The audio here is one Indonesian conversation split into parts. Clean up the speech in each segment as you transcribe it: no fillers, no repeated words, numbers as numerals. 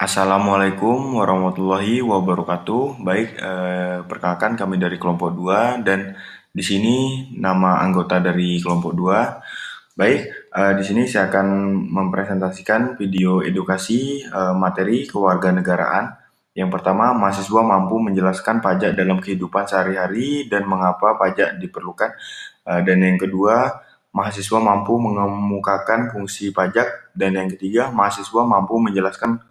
Assalamualaikum warahmatullahi wabarakatuh. Baik, perkenalkan kami dari kelompok 2 dan di sini nama anggota dari kelompok 2. Baik, di sini saya akan mempresentasikan video edukasi materi kewarganegaraan. Yang pertama, mahasiswa mampu menjelaskan pajak dalam kehidupan sehari-hari dan mengapa pajak diperlukan. Dan yang kedua, mahasiswa mampu mengemukakan fungsi pajak. Dan yang ketiga, mahasiswa mampu menjelaskan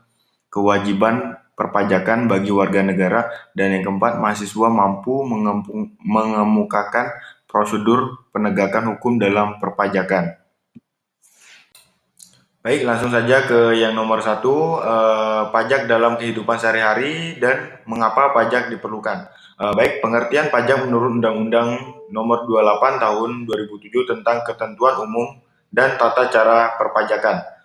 kewajiban perpajakan bagi warga negara, dan yang keempat, mahasiswa mampu mengemukakan prosedur penegakan hukum dalam perpajakan. Baik, langsung saja ke yang nomor 1, pajak dalam kehidupan sehari-hari dan mengapa pajak diperlukan. Baik, pengertian pajak menurut Undang-Undang Nomor 28 Tahun 2007 tentang Ketentuan Umum dan Tata Cara Perpajakan.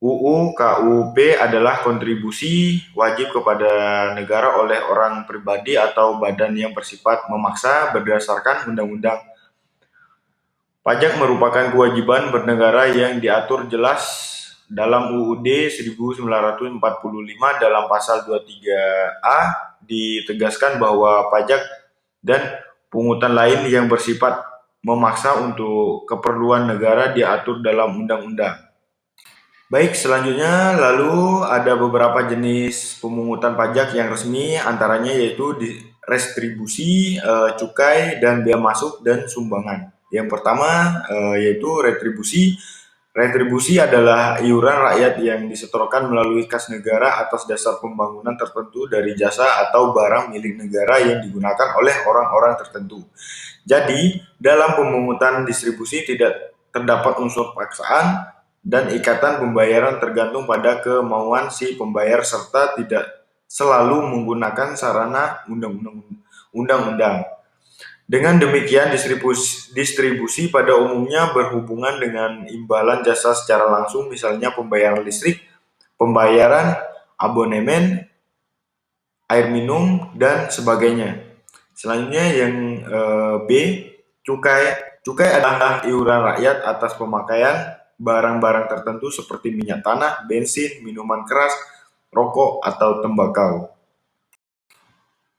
UU KUP adalah kontribusi wajib kepada negara oleh orang pribadi atau badan yang bersifat memaksa berdasarkan undang-undang. Pajak merupakan kewajiban bernegara yang diatur jelas dalam UUD 1945 dalam pasal 23A. Ditegaskan bahwa pajak dan pungutan lain yang bersifat memaksa untuk keperluan negara diatur dalam undang-undang. Baik, selanjutnya lalu ada beberapa jenis pemungutan pajak yang resmi, antaranya yaitu retribusi, cukai, dan bea masuk dan sumbangan. Yang pertama yaitu retribusi. Retribusi adalah iuran rakyat yang disetorkan melalui kas negara atas dasar pembangunan tertentu dari jasa atau barang milik negara yang digunakan oleh orang-orang tertentu. Jadi, dalam pemungutan distribusi tidak terdapat unsur paksaan dan ikatan pembayaran tergantung pada kemauan si pembayar serta tidak selalu menggunakan sarana undang-undang. Dengan demikian, distribusi pada umumnya berhubungan dengan imbalan jasa secara langsung, misalnya pembayaran listrik, pembayaran abonemen, air minum, dan sebagainya. Selanjutnya yang B, cukai. Cukai adalah iuran rakyat atas pemakaian barang-barang tertentu seperti minyak tanah, bensin, minuman keras, rokok, atau tembakau.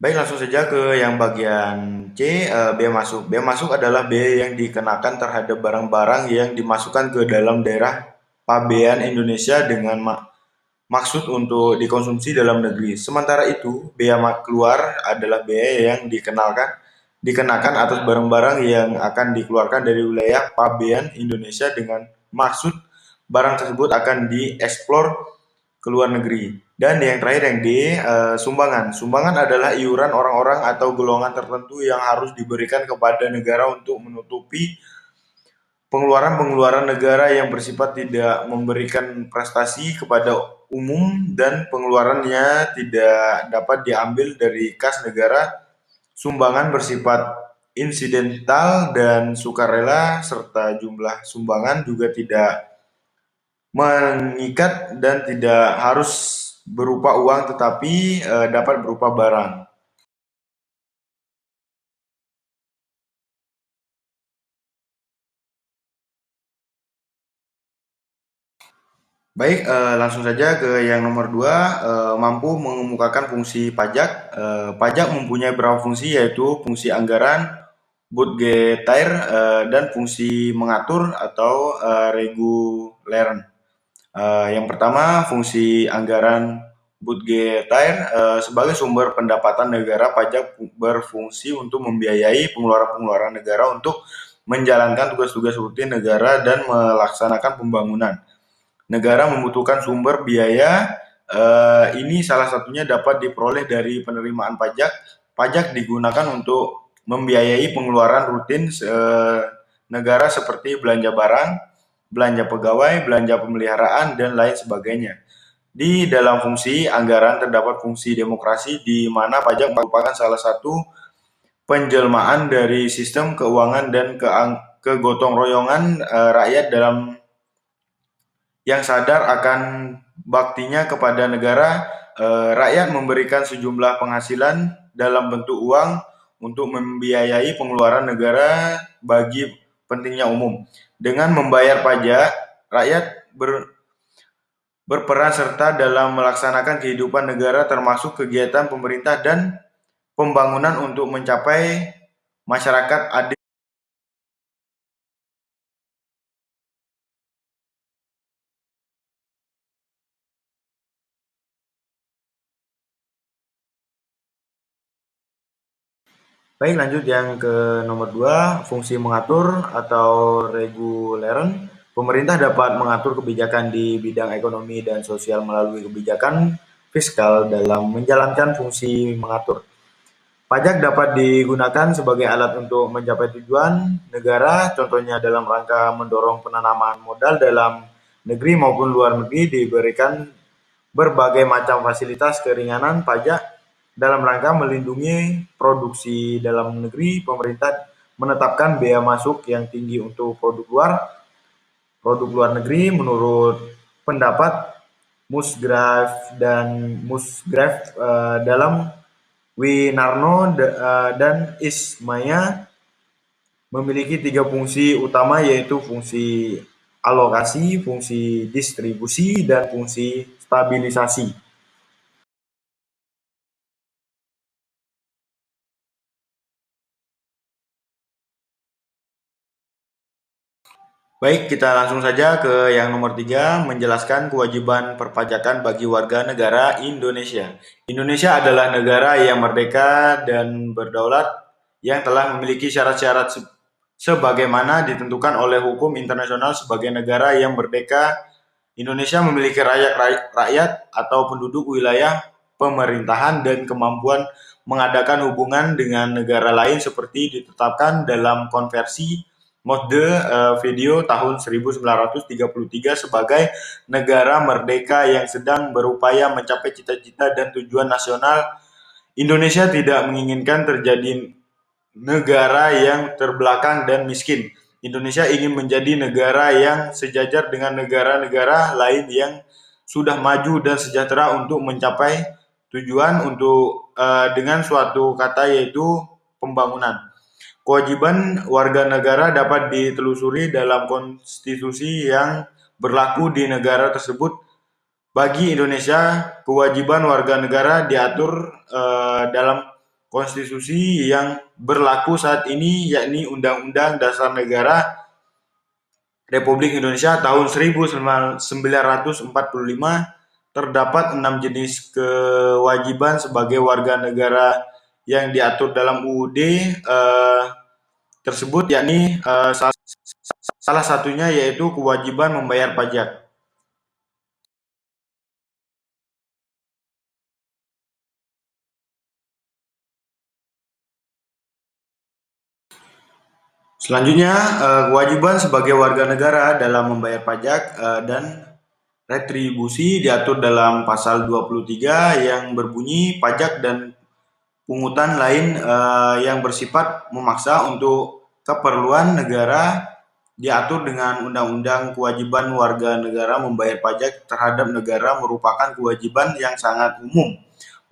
Baik, langsung saja ke yang bagian C, bea masuk. Bea masuk adalah bea yang dikenakan terhadap barang-barang yang dimasukkan ke dalam daerah pabean Indonesia dengan maksud untuk dikonsumsi dalam negeri. Sementara itu, bea keluar adalah bea yang dikenakan atas barang-barang yang akan dikeluarkan dari wilayah pabean Indonesia dengan maksud barang tersebut akan dieksplor ke luar negeri. Dan yang terakhir yang D, sumbangan. Sumbangan adalah iuran orang-orang atau golongan tertentu yang harus diberikan kepada negara untuk menutupi pengeluaran-pengeluaran negara yang bersifat tidak memberikan prestasi kepada umum dan pengeluarannya tidak dapat diambil dari kas negara. Sumbangan bersifat insidental dan sukarela, serta jumlah sumbangan juga tidak mengikat dan tidak harus berupa uang tetapi dapat berupa barang. Baik, langsung saja ke yang nomor 2, mampu mengemukakan fungsi pajak. Pajak mempunyai beberapa fungsi, yaitu fungsi anggaran, budgetair, dan fungsi mengatur atau reguler. Yang pertama, fungsi anggaran budgetair. Sebagai sumber pendapatan negara, pajak berfungsi untuk membiayai pengeluaran-pengeluaran negara untuk menjalankan tugas-tugas rutin negara dan melaksanakan pembangunan. Negara membutuhkan sumber biaya, ini salah satunya dapat diperoleh dari penerimaan pajak. Pajak digunakan untuk membiayai pengeluaran rutin negara seperti belanja barang, belanja pegawai, belanja pemeliharaan, dan lain sebagainya. Di dalam fungsi anggaran terdapat fungsi demokrasi, di mana pajak merupakan salah satu penjelmaan dari sistem keuangan dan kegotong royongan rakyat dalam yang sadar akan baktinya kepada negara. Rakyat memberikan sejumlah penghasilan dalam bentuk uang untuk membiayai pengeluaran negara bagi pentingnya umum. Dengan membayar pajak, rakyat berperan serta dalam melaksanakan kehidupan negara termasuk kegiatan pemerintah dan pembangunan untuk mencapai masyarakat adil. Baik, lanjut yang ke nomor 2, fungsi mengatur atau reguleren. Pemerintah dapat mengatur kebijakan di bidang ekonomi dan sosial melalui kebijakan fiskal dalam menjalankan fungsi mengatur. Pajak dapat digunakan sebagai alat untuk mencapai tujuan negara, contohnya dalam rangka mendorong penanaman modal dalam negeri maupun luar negeri, diberikan berbagai macam fasilitas keringanan pajak dalam rangka melindungi produksi dalam negeri. Pemerintah menetapkan bea masuk yang tinggi untuk produk luar negeri menurut pendapat Musgrave dalam Winarno dan Ismaya memiliki 3 fungsi utama, yaitu fungsi alokasi, fungsi distribusi, dan fungsi stabilisasi. Baik, kita langsung saja ke yang nomor 3, menjelaskan kewajiban perpajakan bagi warga negara Indonesia. Indonesia adalah negara yang merdeka dan berdaulat yang telah memiliki syarat-syarat sebagaimana ditentukan oleh hukum internasional. Sebagai negara yang merdeka, Indonesia memiliki rakyat atau penduduk, wilayah pemerintahan, dan kemampuan mengadakan hubungan dengan negara lain seperti ditetapkan dalam Konvensi Montevideo tahun 1933 sebagai negara merdeka yang sedang berupaya mencapai cita-cita dan tujuan nasional. Indonesia tidak menginginkan terjadi negara yang terbelakang dan miskin. Indonesia ingin menjadi negara yang sejajar dengan negara-negara lain yang sudah maju dan sejahtera untuk mencapai tujuan dengan suatu kata, yaitu pembangunan. Kewajiban warga negara dapat ditelusuri dalam konstitusi yang berlaku di negara tersebut. Bagi Indonesia, kewajiban warga negara diatur dalam konstitusi yang berlaku saat ini, yakni Undang-Undang Dasar Negara Republik Indonesia tahun 1945. Terdapat 6 jenis kewajiban sebagai warga negara yang diatur dalam UUD tersebut, yakni salah satunya yaitu kewajiban membayar pajak. Selanjutnya, kewajiban sebagai warga negara dalam membayar pajak dan retribusi diatur dalam pasal 23 yang berbunyi, pajak dan pungutan lain yang bersifat memaksa untuk keperluan negara diatur dengan undang-undang. Kewajiban warga negara membayar pajak terhadap negara merupakan kewajiban yang sangat umum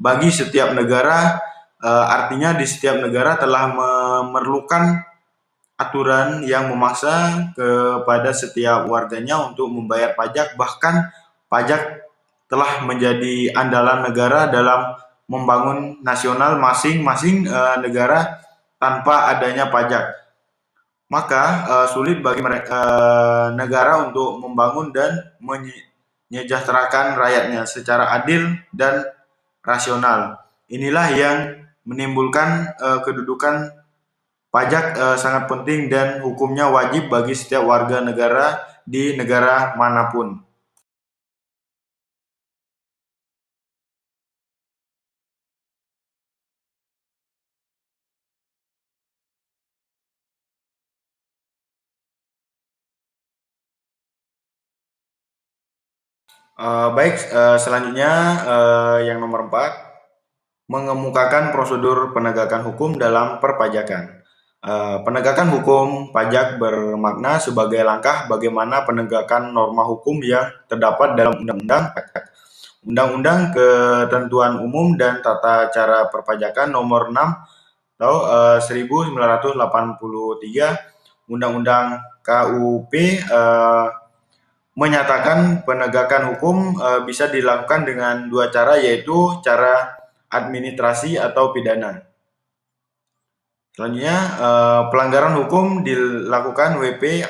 bagi setiap negara, artinya di setiap negara telah memerlukan aturan yang memaksa kepada setiap warganya untuk membayar pajak. Bahkan pajak telah menjadi andalan negara dalam membangun nasional masing-masing negara. Tanpa adanya pajak, maka sulit bagi negara untuk membangun dan menyejahterakan rakyatnya secara adil dan rasional. Inilah yang menimbulkan kedudukan pajak sangat penting dan hukumnya wajib bagi setiap warga negara di negara manapun. Baik, selanjutnya yang nomor 4, mengemukakan prosedur penegakan hukum dalam perpajakan. Penegakan hukum pajak bermakna sebagai langkah bagaimana penegakan norma hukum yang terdapat dalam Undang-Undang Ketentuan Umum dan Tata Cara Perpajakan Nomor 6 atau 1983, Undang-Undang KUP menyatakan penegakan hukum bisa dilakukan dengan dua cara, yaitu cara administrasi atau pidana. Selanjutnya, pelanggaran hukum dilakukan WP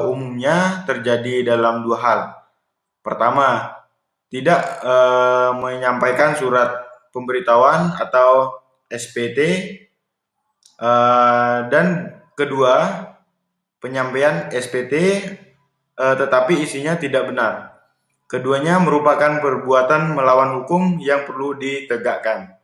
umumnya terjadi dalam dua hal. Pertama, tidak menyampaikan surat pemberitahuan atau SPT, dan kedua, penyampaian SPT tetapi isinya tidak benar. Keduanya merupakan perbuatan melawan hukum yang perlu ditegakkan.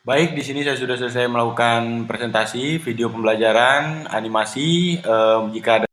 Baik, di sini saya sudah selesai melakukan presentasi video pembelajaran animasi. Jika ada